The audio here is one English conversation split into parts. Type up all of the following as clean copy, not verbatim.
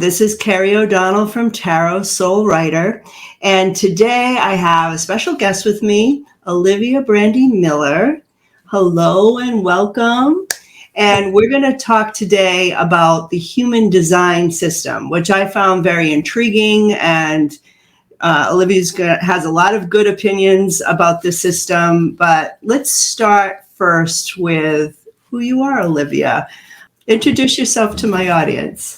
this is Carrie O'Donnell from Tarot Soul Writer, and today I have a special guest with me, Olivia Brandi-Miller. Hello and welcome. And we're going to talk today about the human design system, which I found very intriguing, and has a lot of good opinions about the system. But let's start first with who you are, Olivia. Introduce yourself to my audience.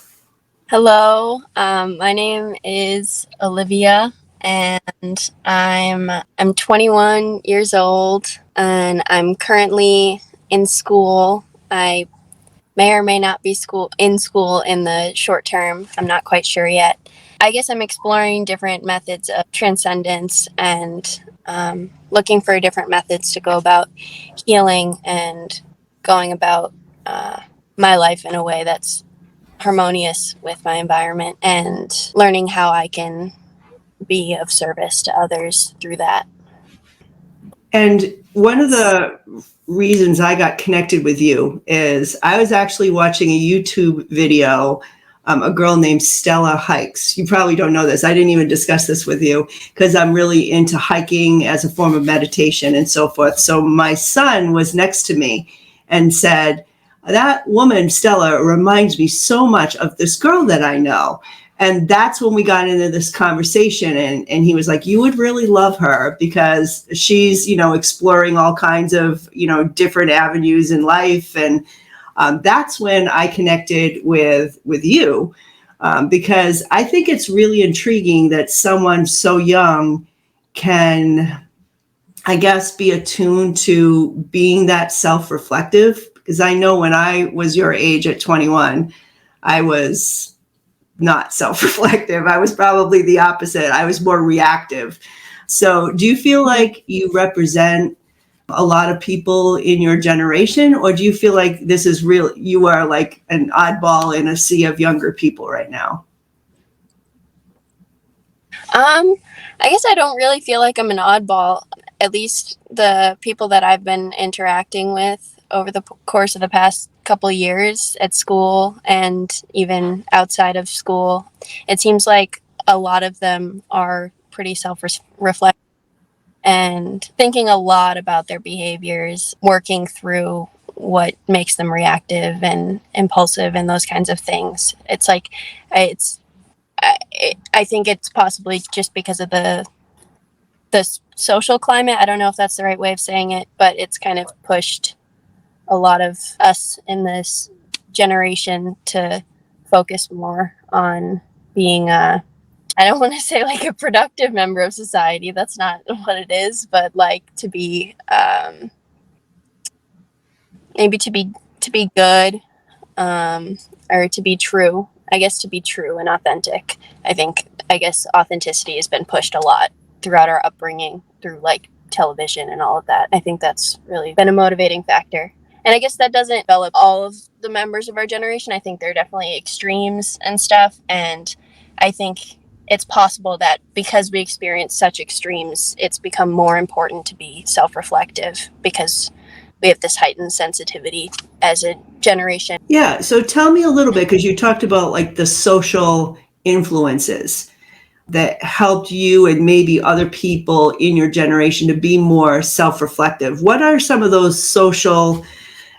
Hello, my name is Olivia, and I'm 21 years old, and I'm currently in school. I may or may not be in school in the short term. I'm not quite sure yet. I guess I'm exploring different methods of transcendence and looking for different methods to go about healing and going about my life in a way that's harmonious with my environment, and learning how I can be of service to others through that. And one of the reasons I got connected with you is I was actually watching a YouTube video. A girl named Stella hikes. You probably don't know this. I didn't even discuss this with you because I'm really into hiking as a form of meditation and so forth. So my son was next to me and said, that woman, Stella, reminds me so much of this girl that I know. And that's when we got into this conversation. And he was like, you would really love her because she's, exploring all kinds of, different avenues in life. And that's when I connected with you, because I think it's really intriguing that someone so young can, I guess, be attuned to being that self-reflective. Because I know when I was your age at 21, I was not self-reflective. I was probably the opposite. I was more reactive. So do you feel like you represent a lot of people in your generation, or do you feel like this is real? You are like an oddball in a sea of younger people right now? I guess I don't really feel like I'm an oddball. At least the people that I've been interacting with over the course of the past couple of years at school and even outside of school, it seems like a lot of them are pretty self-reflective and thinking a lot about their behaviors, working through what makes them reactive and impulsive and those kinds of things. It's like, I think it's possibly just because of the social climate. I don't know if that's the right way of saying it, but it's kind of pushed a lot of us in this generation to focus more on being I don't want to say like a productive member of society. That's not what it is, but like to be maybe to be good, or to be true. I guess to be true and authentic. I guess authenticity has been pushed a lot throughout our upbringing through like television and all of that. I think that's really been a motivating factor. And I guess that doesn't develop all of the members of our generation. I think there are definitely extremes and stuff. And I think it's possible that because we experience such extremes, it's become more important to be self-reflective because we have this heightened sensitivity as a generation. Yeah. So tell me a little bit, because you talked about like the social influences that helped you and maybe other people in your generation to be more self-reflective. What are some of those social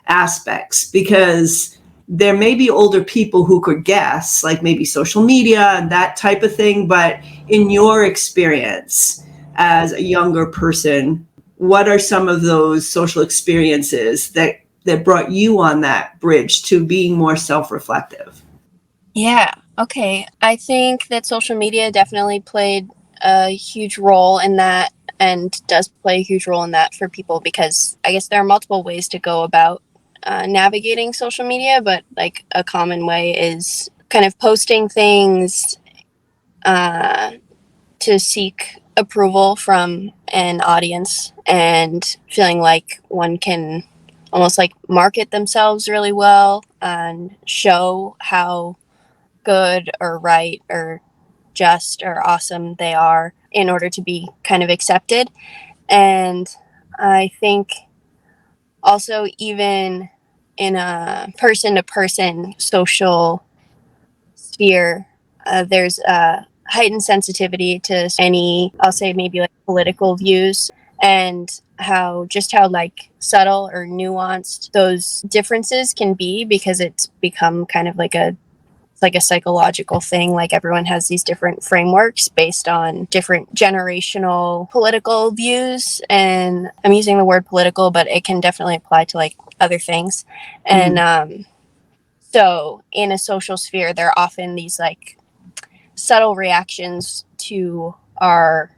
aspects? Because there may be older people who could guess, like maybe social media and that type of thing. But in your experience as a younger person, what are some of those social experiences that brought you on that bridge to being more self-reflective? Yeah. Okay. I think that social media definitely played a huge role in that, and does play a huge role in that for people, because I guess there are multiple ways to go about navigating social media, but like a common way is kind of posting things to seek approval from an audience, and feeling like one can almost like market themselves really well and show how good or right or just or awesome they are in order to be kind of accepted. And I think also even in a person-to-person social sphere, there's a heightened sensitivity to any, I'll say maybe like political views, and how like subtle or nuanced those differences can be, because it's become kind of like a psychological thing. Like everyone has these different frameworks based on different generational political views. And I'm using the word political, but it can definitely apply to like other things. And so in a social sphere, there are often these like subtle reactions to our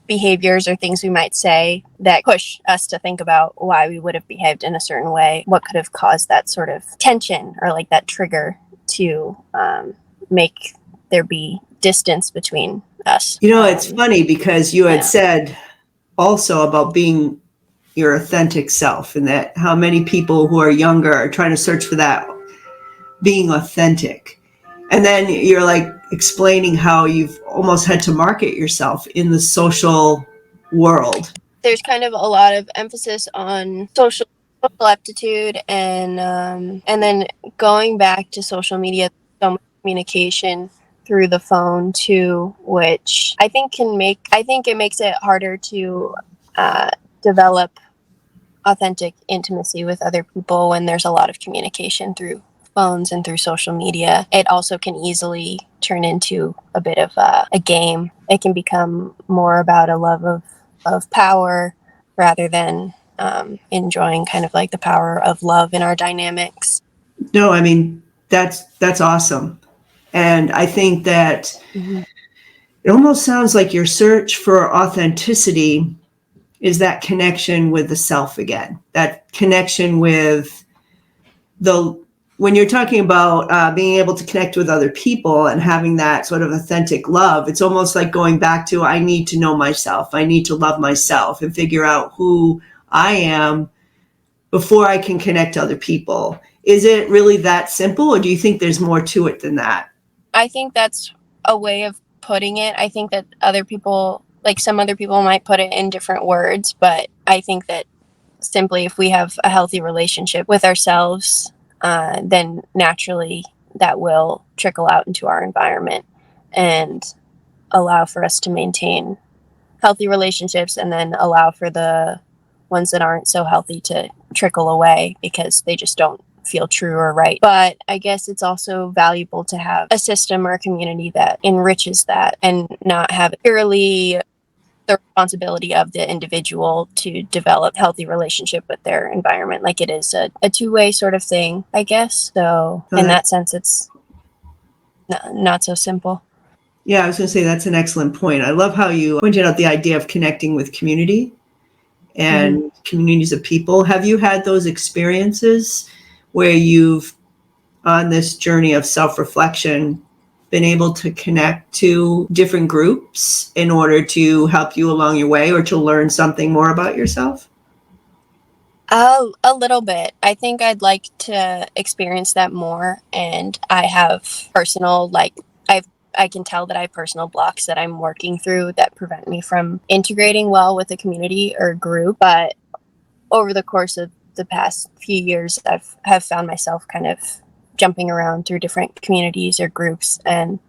behaviors or things we might say that push us to think about why we would have behaved in a certain way, what could have caused that sort of tension or like that trigger to make there be distance between us. It's funny because you had said also about being your authentic self, and that how many people who are younger are trying to search for that being authentic. And then you're like explaining how you've almost had to market yourself in the social world. There's kind of a lot of emphasis on social aptitude, and then going back to social media, so much communication through the phone too, which I think it makes it harder to develop authentic intimacy with other people when there's a lot of communication through phones and through social media. It also can easily turn into a bit of a game. It can become more about a love of power rather than enjoying kind of like the power of love in our dynamics. No, I mean, that's awesome. And I think that it almost sounds like your search for authenticity is that connection with the self again, that connection with when you're talking about being able to connect with other people and having that sort of authentic love, it's almost like going back to, I need to know myself. I need to love myself and figure out who I am before I can connect to other people. Is it really that simple, or do you think there's more to it than that? I think that's a way of putting it. I think that some other people might put it in different words, but I think that simply if we have a healthy relationship with ourselves, then naturally that will trickle out into our environment and allow for us to maintain healthy relationships, and then allow for the ones that aren't so healthy to trickle away because they just don't feel true or right. But I guess it's also valuable to have a system or a community that enriches that and not have purely the responsibility of the individual to develop healthy relationship with their environment. Like it is a two-way sort of thing, I guess. So in that sense, it's not so simple. Yeah, I was going to say that's an excellent point. I love how you pointed out the idea of connecting with community and communities of people. Have you had those experiences where you've, on this journey of self-reflection, been able to connect to different groups in order to help you along your way or to learn something more about yourself? A little bit. I think I'd like to experience that more, and I have personal I can tell that I have personal blocks that I'm working through that prevent me from integrating well with a community or group. But over the course of the past few years, have found myself kind of jumping around through different communities or groups, and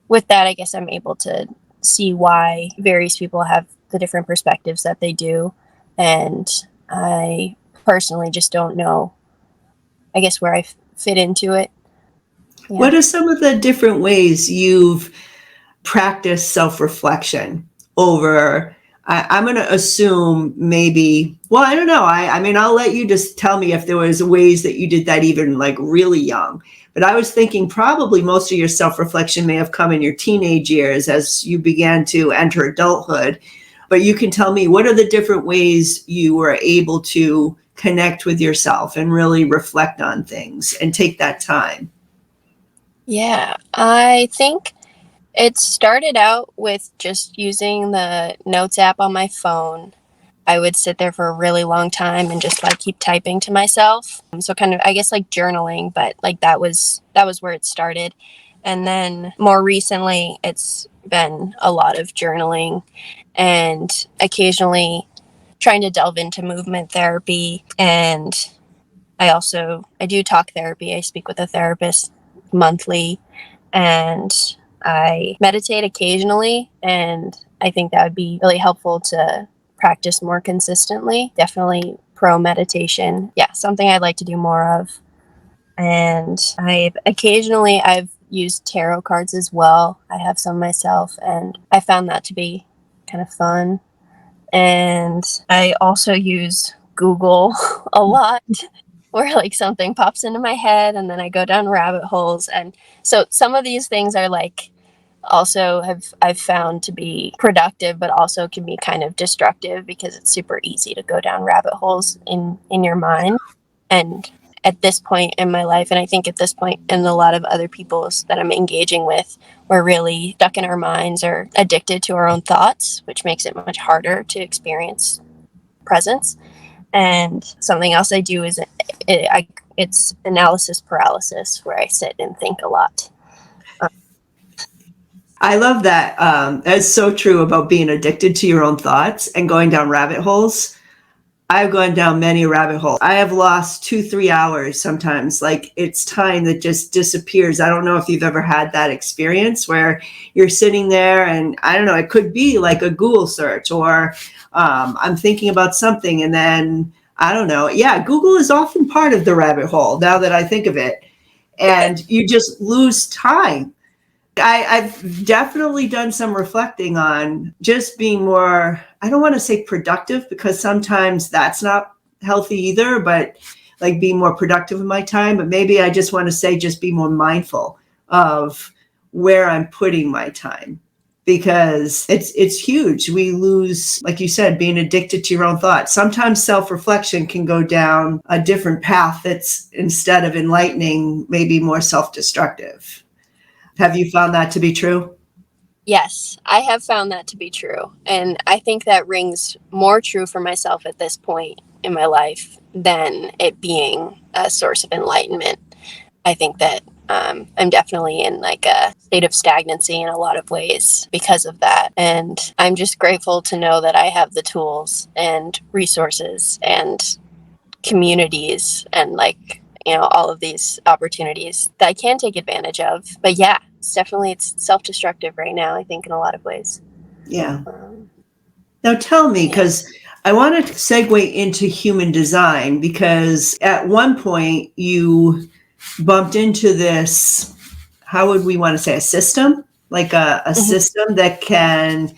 with that, I guess I'm able to see why various people have the different perspectives that they do, and I personally just don't know, I guess, where I fit into it. Yeah. What are some of the different ways you've practiced self-reflection over, I'm going to assume maybe, well, I don't know. I mean, I'll let you just tell me if there was ways that you did that even like really young. But I was thinking probably most of your self-reflection may have come in your teenage years as you began to enter adulthood. But you can tell me, what are the different ways you were able to connect with yourself and really reflect on things and take that time? Yeah, I think it started out with just using the notes app on my phone. I would sit there for a really long time and just like keep typing to myself. So kind of, I guess, like journaling, but like that was where it started. And then more recently, it's been a lot of journaling and occasionally trying to delve into movement therapy. And I do talk therapy. I speak with a therapist monthly, and I meditate occasionally, and I think that would be really helpful to practice more consistently. Definitely pro meditation. Yeah, something I'd like to do more of. And I've used tarot cards as well. I have some myself, and I found that to be kind of fun. And I also use Google a lot, where like something pops into my head and then I go down rabbit holes. And so some of these things are like also I've found to be productive, but also can be kind of destructive because it's super easy to go down rabbit holes in your mind. And at this point in my life, and I think at this point in a lot of other people's that I'm engaging with, we're really stuck in our minds or addicted to our own thoughts, which makes it much harder to experience presence. And something else I do is it's analysis paralysis, where I sit and think a lot. I love that. That's so true about being addicted to your own thoughts and going down rabbit holes. I've gone down many rabbit holes. I have lost 2-3 hours sometimes. Like, it's time that just disappears. I don't know if you've ever had that experience where you're sitting there and I don't know, it could be like a Google search or I'm thinking about something and then I don't know. Yeah, Google is often part of the rabbit hole now that I think of it. And you just lose time. I've definitely done some reflecting on just being more, I don't want to say productive because sometimes that's not healthy either, but like being more productive in my time. But maybe I just want to say just be more mindful of where I'm putting my time because it's huge. We lose, like you said, being addicted to your own thoughts. Sometimes self-reflection can go down a different path that's instead of enlightening, maybe more self-destructive. Have you found that to be true? Yes, I have found that to be true. And I think that rings more true for myself at this point in my life than it being a source of enlightenment. I think that I'm definitely in like a state of stagnancy in a lot of ways because of that. And I'm just grateful to know that I have the tools and resources and communities and like, all of these opportunities that I can take advantage of. But yeah, it's self-destructive right now, I think, in a lot of ways. Yeah. Now tell me, because I want to segue into human design, because at one point you bumped into this, how would we want to say, a system, like a system that can,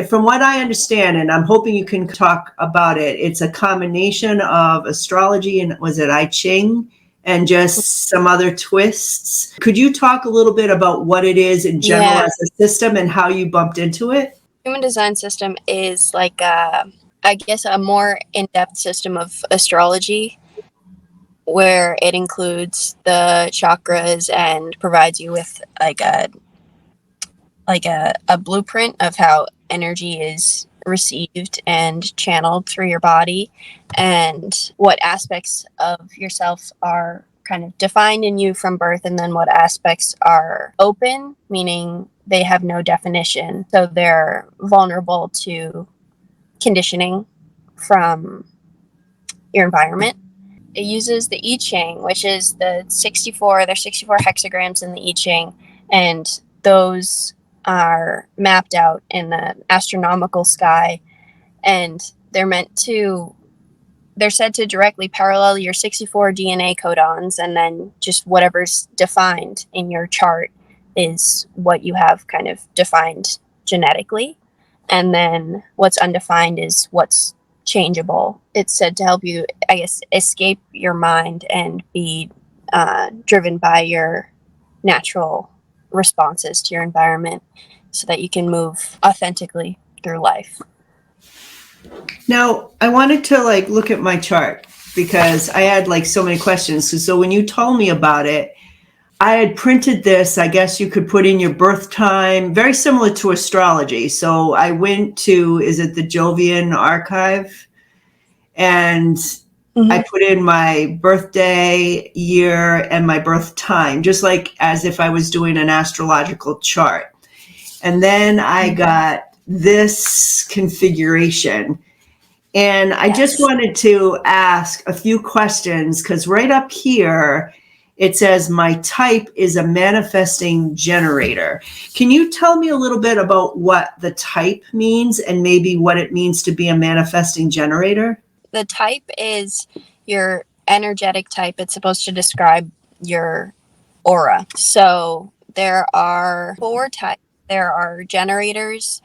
from what I understand, and I'm hoping you can talk about it, it's a combination of astrology and was it I Ching and just some other twists. Could you talk a little bit about what it is in general as a system and how you bumped into it? Human design system is like I guess a more in-depth system of astrology where it includes the chakras and provides you with like a blueprint of how energy is received and channeled through your body and what aspects of yourself are kind of defined in you from birth and then what aspects are open, meaning they have no definition, so they're vulnerable to conditioning from your environment. It uses the I Ching, which is there's 64 hexagrams in the I Ching, and those are mapped out in the astronomical sky, and they're said to directly parallel your 64 DNA codons, and then just whatever's defined in your chart is what you have kind of defined genetically. And then what's undefined is what's changeable. It's said to help you, I guess, escape your mind and be driven by your natural responses to your environment so that you can move authentically through life. Now, I wanted to look at my chart because I had so many questions. So when you told me about it, I had printed this. I guess you could put in your birth time, very similar to astrology. So I went to, is it the Jovian archive? And I put in my birthday, year, and my birth time, just like as if I was doing an astrological chart. And then I got this configuration. And I just wanted to ask a few questions because right up here, it says, my type is a manifesting generator. Can you tell me a little bit about what the type means and maybe what it means to be a manifesting generator? The type is your energetic type. It's supposed to describe your aura. So there are 4 types. There are generators,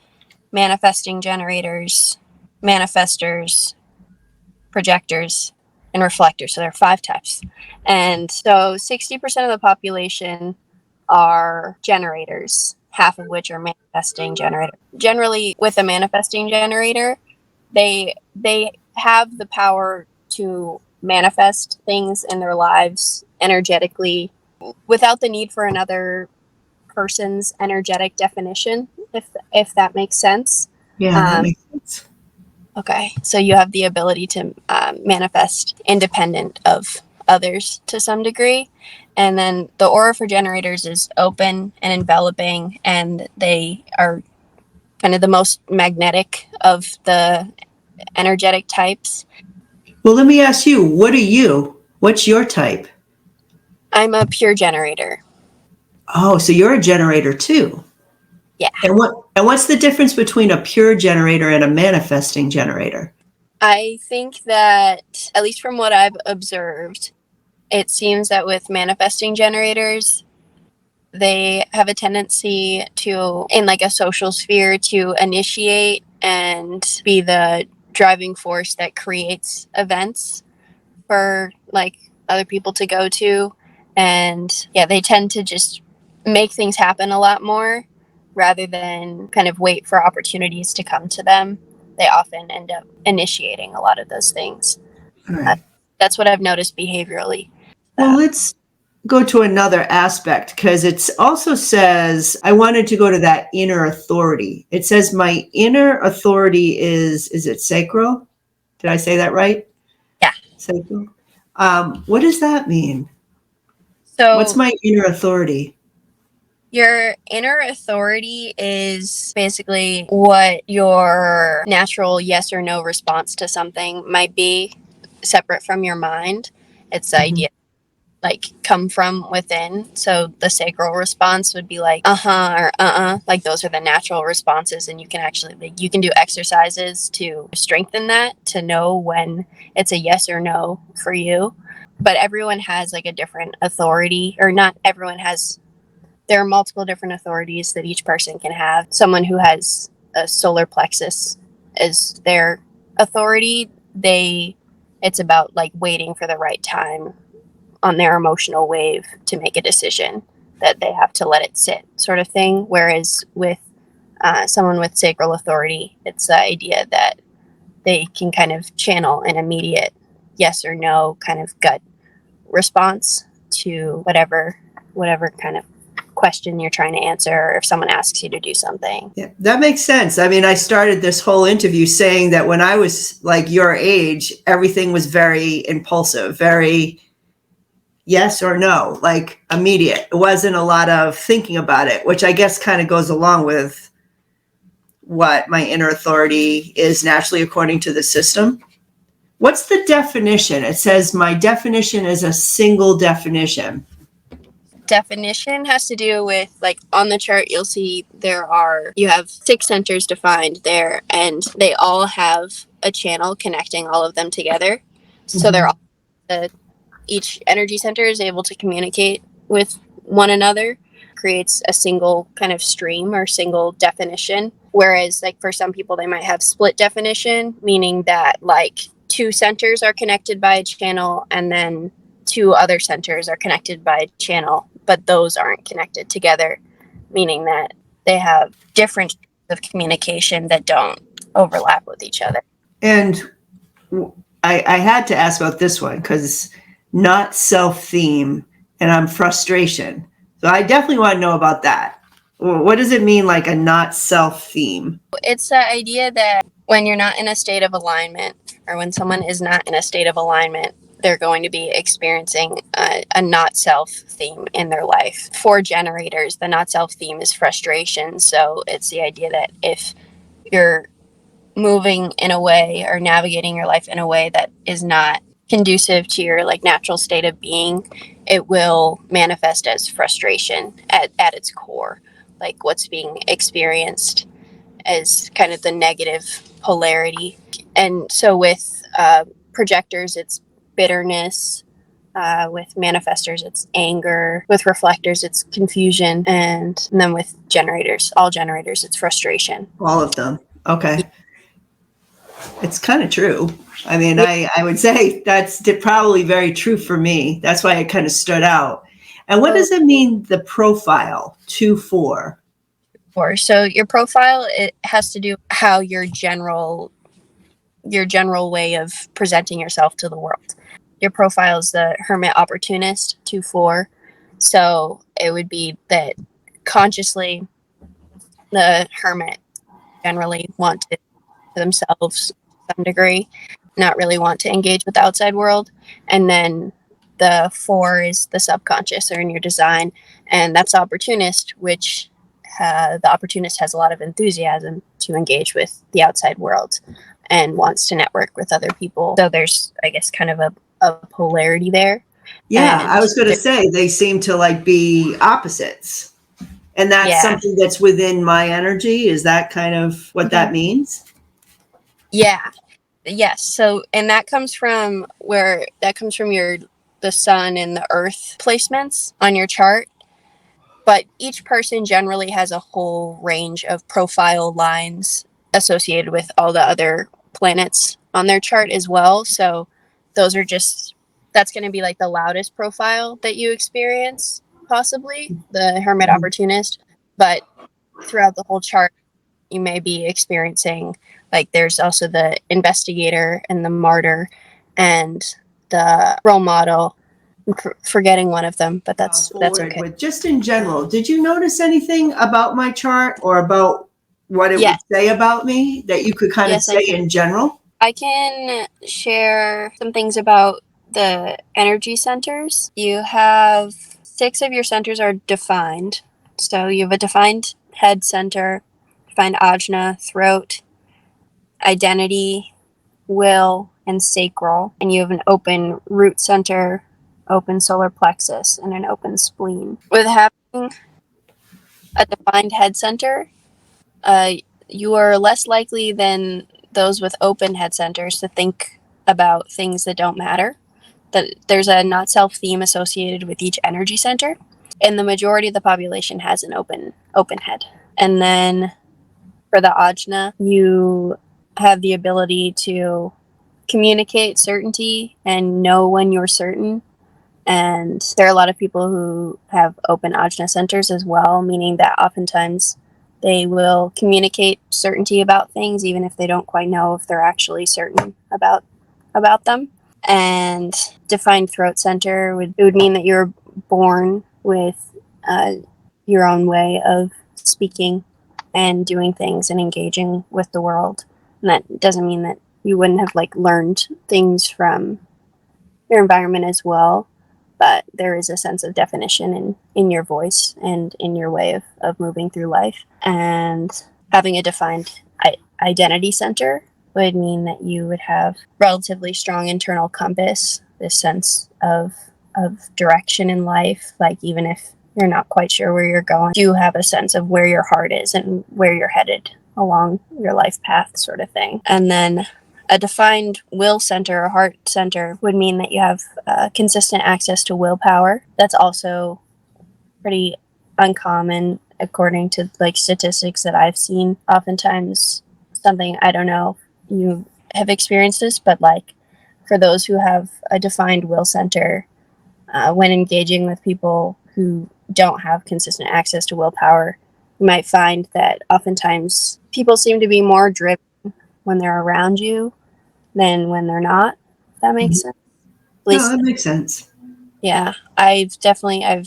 manifesting generators, manifestors, projectors, and reflectors. So there are 5 types. And so 60% of the population are generators, half of which are manifesting generators. Generally, with a manifesting generator, they have the power to manifest things in their lives energetically without the need for another person's energetic definition, if that makes sense. Yeah, that makes sense. Okay, so you have the ability to manifest independent of others to some degree. And then the aura for generators is open and enveloping, and they are kind of the most magnetic of the energetic types. Well, let me ask you, what are you? What's your type? I'm a pure generator. Oh, so you're a generator too. Yeah. And what's the difference between a pure generator and a manifesting generator? I think that, at least from what I've observed, it seems that with manifesting generators, they have a tendency to, in like a social sphere, to initiate and be the driving force that creates events for like other people to go to. And yeah, they tend to just make things happen a lot more rather than kind of wait for opportunities to come to them. They often end up initiating a lot of those things. Right. That's what I've noticed behaviorally. Well, let's go to another aspect, because it also says, I wanted to go to that inner authority. It says my inner authority is it sacral? Did I say that right? Yeah. Sacral. What does that mean? So What's my inner authority? your inner authority is basically what your natural yes or no response to something might be, separate from your mind. It's the idea like come from within. So the sacral response would be like or like those are the natural responses, and you can actually you can do exercises to strengthen that, to know when it's a yes or no for you. But everyone has like a different authority, or not everyone has. There are multiple different authorities that each person can have. Someone who has a solar plexus as their authority, it's about like waiting for the right time on their emotional wave to make a decision, that they have to let it sit, sort of thing. Whereas with someone with sacral authority, it's the idea that they can kind of channel an immediate yes or no kind of gut response to whatever kind of question you're trying to answer, or if someone asks you to do something. Yeah, that makes sense. I mean, I started this whole interview saying that when I was like your age, everything was very impulsive, very yes or no, like immediate. It wasn't a lot of thinking about it, which I guess kind of goes along with what my inner authority is naturally according to the system. What's the definition? It says my definition is a single definition. Definition has to do with, like, on the chart you'll see you have 6 centers defined there, and they all have a channel connecting all of them together. So they're all each energy center is able to communicate with one another, creates a single kind of stream or single definition. Whereas like for some people, they might have split definition, meaning that like 2 centers are connected by a channel and then 2 other centers are connected by a channel, but those aren't connected together, meaning that they have different of communication that don't overlap with each other. And I had to ask about this one because not self-theme, and I'm frustration. So I definitely want to know about that. What does it mean, like a not self-theme? It's the idea that when you're not in a state of alignment, or when someone is not in a state of alignment, they're going to be experiencing a not self theme in their life. For generators, the not self theme is frustration. So it's the idea that if you're moving in a way or navigating your life in a way that is not conducive to your like natural state of being, it will manifest as frustration at its core. Like what's being experienced as kind of the negative polarity. And so with projectors, it's bitterness. With manifestors, it's anger. With reflectors, it's confusion. And then with generators, all generators, it's frustration. All of them. Okay. It's kind of true. I mean, I would say that's probably very true for me. That's why it kind of stood out. And what does it mean, the profile 2-4? So your profile, it has to do how your general way of presenting yourself to the world. Your profile is the hermit opportunist 2-4. So it would be that consciously the hermit generally want to themselves to some degree, not really want to engage with the outside world. And then the 4 is the subconscious or in your design, and that's opportunist, which the opportunist has a lot of enthusiasm to engage with the outside world and wants to network with other people. So there's, I guess, kind of a polarity there. Yeah, And I was going to say they seem to like be opposites. And that's something that's within my energy. Is that kind of what that means? Yeah. Yes. So, and that comes from the sun and the earth placements on your chart. But each person generally has a whole range of profile lines associated with all the other planets on their chart as well. So that's going to be like the loudest profile that you experience, possibly the hermit opportunist. But throughout the whole chart, you may be experiencing, like, there's also the investigator and the martyr and the role model. I'm forgetting one of them, but that's okay. But just in general, did you notice anything about my chart or about what it would say about me that you could kind of say in general? I can share some things about the energy centers. You have 6 of your centers are defined. So you have a defined head center, defined ajna, throat, identity, will, and sacral. And you have an open root center, open solar plexus, and an open spleen. With having a defined head center, you are less likely than those with open head centers to think about things that don't matter. That there's a not self theme associated with each energy center, and the majority of the population has an open head. And then for the ajna, you have the ability to communicate certainty and know when you're certain. And there are a lot of people who have open ajna centers as well, meaning that oftentimes they will communicate certainty about things, even if they don't quite know if they're actually certain about them. And defined throat center would mean that you're born with your own way of speaking and doing things and engaging with the world. And that doesn't mean that you wouldn't have learned things from your environment as well, but there is a sense of definition in your voice and in your way of moving through life. And having a defined identity center would mean that you would have relatively strong internal compass, this sense of direction in life. Like, even if you're not quite sure where you're going, you have a sense of where your heart is and where you're headed along your life path, sort of thing. And then a defined will center or heart center would mean that you have consistent access to willpower. That's also pretty uncommon according to statistics that I've seen. Oftentimes, something, I don't know if you have experienced this, but for those who have a defined will center, when engaging with people who don't have consistent access to willpower, you might find that oftentimes people seem to be more driven when they're around you than when they're not. If that makes sense. No, that makes sense. Yeah, I've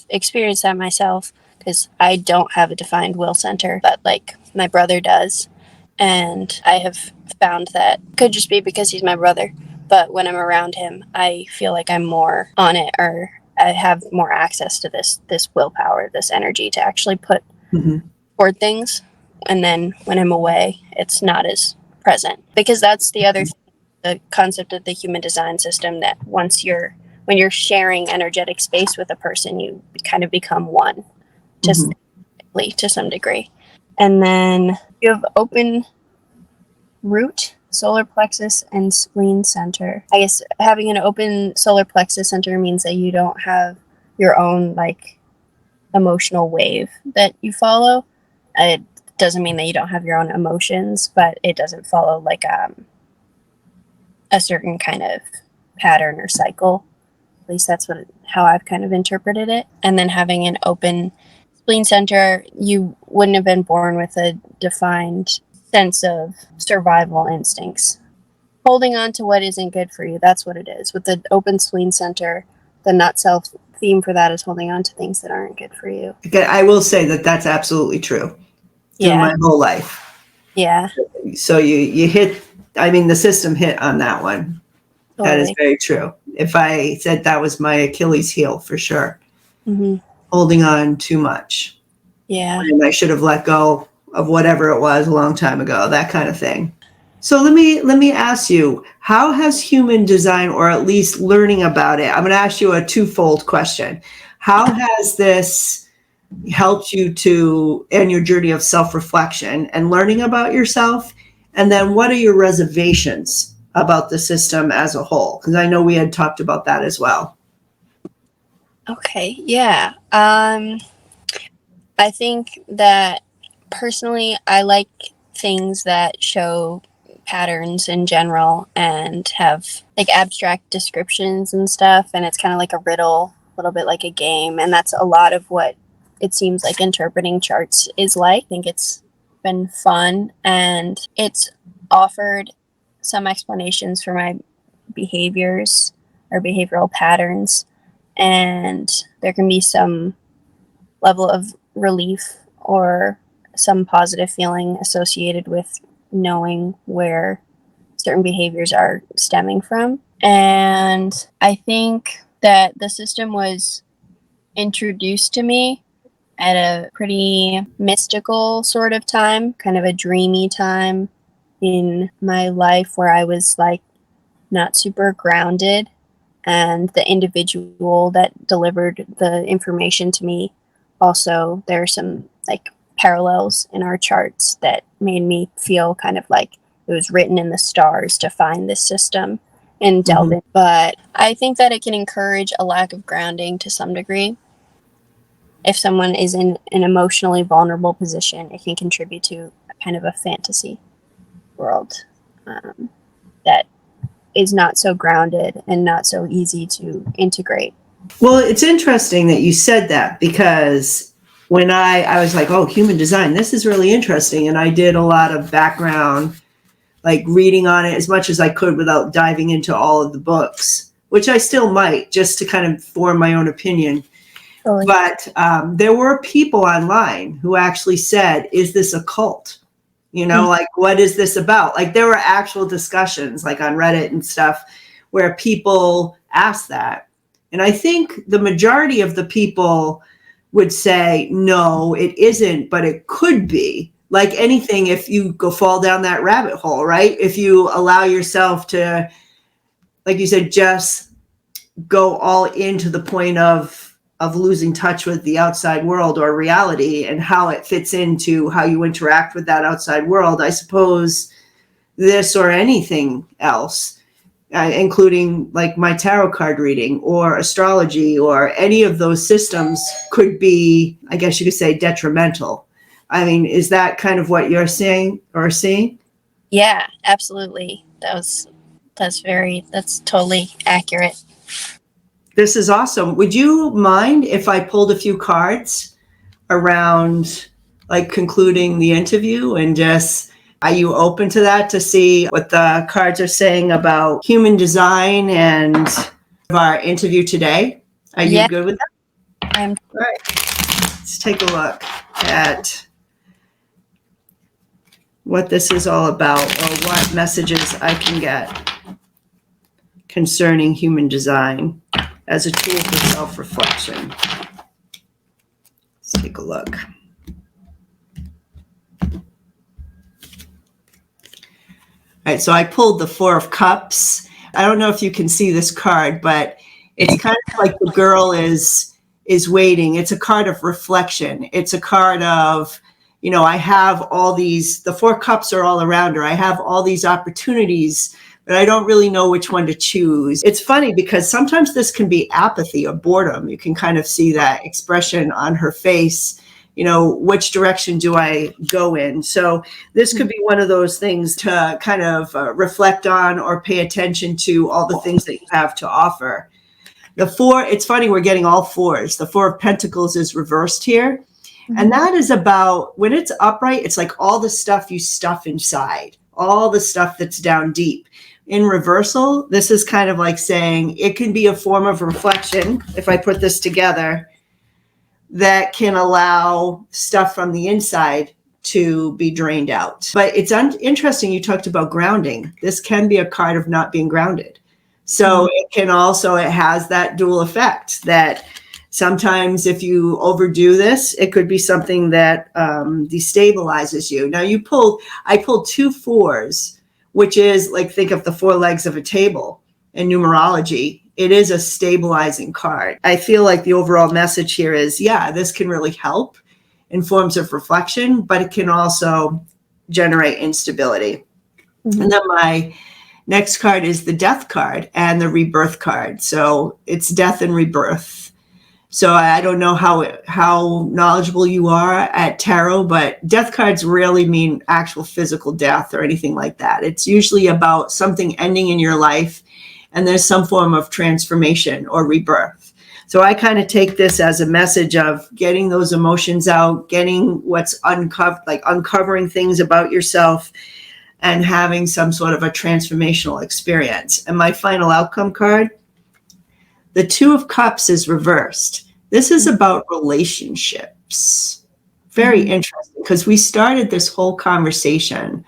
experienced that myself, because I don't have a defined will center, but my brother does. And I have found that could just be because he's my brother, but when I'm around him, I feel like I'm more on it, or I have more access to this willpower, this energy to actually put toward things. And then when I'm away, it's not as present, because that's the other thing, the concept of the human design system, that once you're when you're sharing energetic space with a person, you kind of become one, just to some degree. And then you have open root, solar plexus, and spleen center. I guess having an open solar plexus center means that you don't have your own like emotional wave that you follow. It doesn't mean that you don't have your own emotions, but it doesn't follow like a certain kind of pattern or cycle. At least that's how I've kind of interpreted it. And then having an open spleen center, you wouldn't have been born with a defined sense of survival instincts. Holding on to what isn't good for you, that's what it is. With the open spleen center, the not self theme for that is holding on to things that aren't good for you. Okay, I will say that that's absolutely true through my whole life. Yeah. So you hit, I mean, the system hit on that one. Totally. That is very true. If I said that was my Achilles heel, for sure. Holding on too much. Yeah. And I should have let go of whatever it was a long time ago, that kind of thing. So let me ask you, how has human design, or at least learning about it, I'm going to ask you a twofold question. How has this helped you in your journey of self-reflection and learning about yourself? And then what are your reservations about the system as a whole? Because I know we had talked about that as well. Okay, yeah. I think that personally, I like things that show patterns in general and have like abstract descriptions and stuff. And it's kind of like a riddle, a little bit like a game. And that's a lot of what it seems like interpreting charts is like. I think it's been fun, and it's offered some explanations for my behaviors or behavioral patterns. And there can be some level of relief or some positive feeling associated with knowing where certain behaviors are stemming from. And I think that the system was introduced to me at a pretty mystical sort of time, kind of a dreamy time in my life where I was like not super grounded. And the individual that delivered the information to me, also, there are some like parallels in our charts that made me feel kind of like it was written in the stars to find this system and delve in. But I think that it can encourage a lack of grounding to some degree. If someone is in an emotionally vulnerable position, it can contribute to kind of a fantasy world that is not so grounded and not so easy to integrate. Well, it's interesting that you said that, because when I was like, oh, human design, this is really interesting. And I did a lot of background, like reading on it as much as I could without diving into all of the books, which I still might, just to kind of form my own opinion. Totally. But there were people online who actually said, is this a cult? You know, like, what is this about? Like, there were actual discussions, like on Reddit and stuff, where people asked that. And I think the majority of the people would say, no, it isn't, but it could be. Like anything, if you go fall down that rabbit hole, right? If you allow yourself to, like you said, just go all into the point of losing touch with the outside world or reality and how it fits into how you interact with that outside world. I suppose this or anything else, including like my tarot card reading or astrology or any of those systems, could be, I guess you could say, detrimental. I mean, is that kind of what you're saying or seeing? Yeah, absolutely. That's totally accurate. This is awesome. Would you mind if I pulled a few cards around like concluding the interview, and just, are you open to that, to see what the cards are saying about human design and our interview today? Are you good with that? I'm all right. Let's take a look at what this is all about, or what messages I can get concerning human design as a tool for self-reflection. Let's take a look. All right, so I pulled the Four of Cups. I don't know if you can see this card, but It's kind of like the girl is waiting. It's a card of reflection. It's a card of, I have all these, the 4 cups are all around her. I have all these opportunities, but I don't really know which one to choose. It's funny because sometimes this can be apathy or boredom. You can kind of see that expression on her face. Which direction do I go in? So this could be one of those things to kind of reflect on or pay attention to all the things that you have to offer. The 4, it's funny, we're getting all 4s. The 4 of Pentacles is reversed here. And that is about, when it's upright, it's like all the stuff you stuff inside, all the stuff that's down deep. In reversal, this is kind of like saying it can be a form of reflection, if I put this together, that can allow stuff from the inside to be drained out. But it's interesting, you talked about grounding. This can be a card of not being grounded. So it can also, it has that dual effect that sometimes if you overdo this, it could be something that destabilizes you. Now I pulled 2 4s, which is like, think of the 4 legs of a table in numerology. It is a stabilizing card. I feel like the overall message here is, this can really help in forms of reflection, but it can also generate instability. And then my next card is the Death card and the Rebirth card. So it's death and rebirth. So I don't know how knowledgeable you are at tarot, but death cards rarely mean actual physical death or anything like that. It's usually about something ending in your life, and there's some form of transformation or rebirth. So I kind of take this as a message of getting those emotions out, getting what's uncovered, like uncovering things about yourself, and having some sort of a transformational experience. And my final outcome card, the 2 of Cups, is reversed. This is about relationships. Very interesting, because we started this whole conversation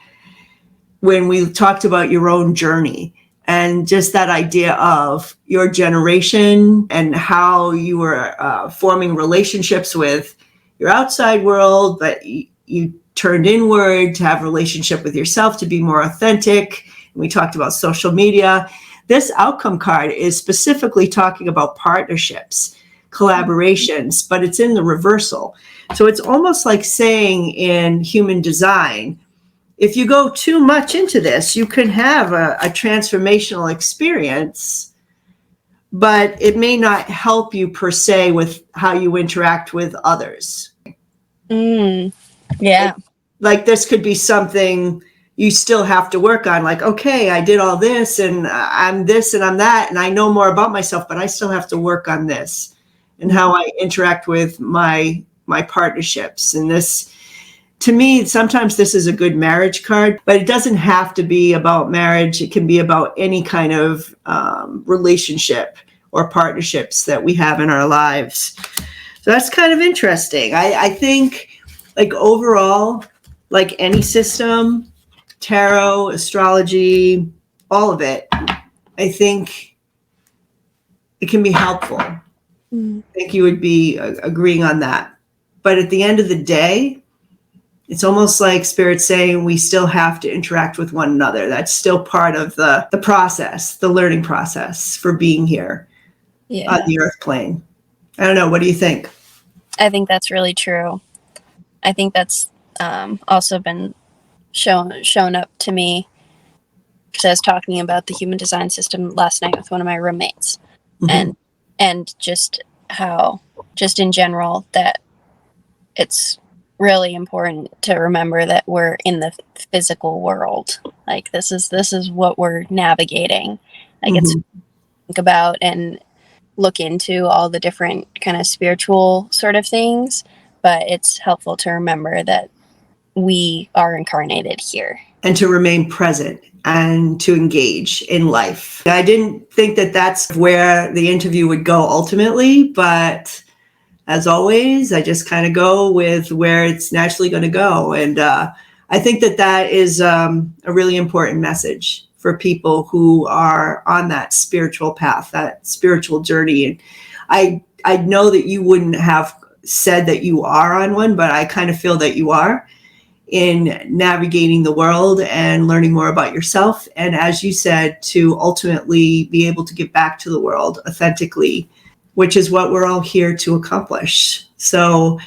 when we talked about your own journey and just that idea of your generation and how you were forming relationships with your outside world, but you turned inward to have a relationship with yourself, to be more authentic. And we talked about social media. This outcome card is specifically talking about partnerships, collaborations, but it's in the reversal. So it's almost like saying in human design, if you go too much into this, you can have a transformational experience, but it may not help you per se with how you interact with others. Yeah. Like this could be something you still have to work on. Like, okay, I did all this and I'm this and I'm that, and I know more about myself, but I still have to work on this and how I interact with my partnerships. And this, to me, sometimes this is a good marriage card, but it doesn't have to be about marriage. It can be about any kind of relationship or partnerships that we have in our lives. So that's kind of interesting. I think, like, overall, like any system, tarot, astrology, all of it, I think it can be helpful. I think you would be agreeing on that. But at the end of the day, it's almost like Spirit saying we still have to interact with one another. That's still part of the process, the learning process for being here on the earth plane. I don't know. What do you think? I think that's really true. I think that's also been shown up to me, because I was talking about the human design system last night with one of my roommates, and just how, just in general, that it's really important to remember that we're in the physical world. Like this is what we're navigating. Like it's think about and look into all the different kind of spiritual sort of things, but it's helpful to remember that we are incarnated here. And to remain present and to engage in life. I didn't think that that's where the interview would go ultimately, but as always, I just kind of go with where it's naturally going to go. And I think that that is a really important message for people who are on that spiritual path, that spiritual journey. And I know that you wouldn't have said that you are on one, but I kind of feel that you are. in navigating the world and learning more about yourself. And as you said, to ultimately be able to give back to the world authentically, which is what we're all here to accomplish. So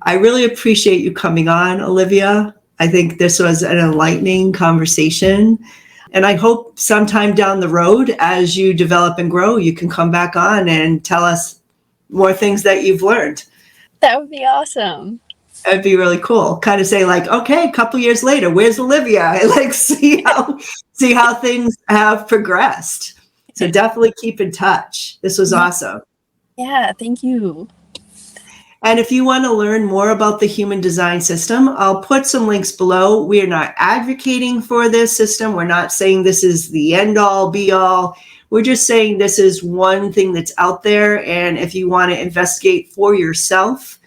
I really appreciate you coming on, Olivia. I think this was an enlightening conversation. And I hope sometime down the road, as you develop and grow, you can come back on and tell us more things that you've learned. That would be awesome. That'd be really cool. Kind of say like, okay, a couple years later, where's Olivia? And like see how things have progressed. So definitely keep in touch. This was awesome. Yeah, thank you. And if you want to learn more about the human design system, I'll put some links below. We are not advocating for this system. We're not saying this is the end all be all. We're just saying this is one thing that's out there. And if you want to investigate for yourself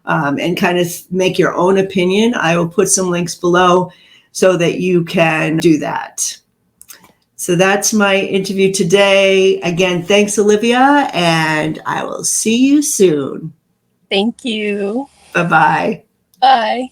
and kind of make your own opinion, I will put some links below so that you can do that. So that's my interview today. Again, thanks, Olivia, and I will see you soon. Thank you. Bye-bye. Bye.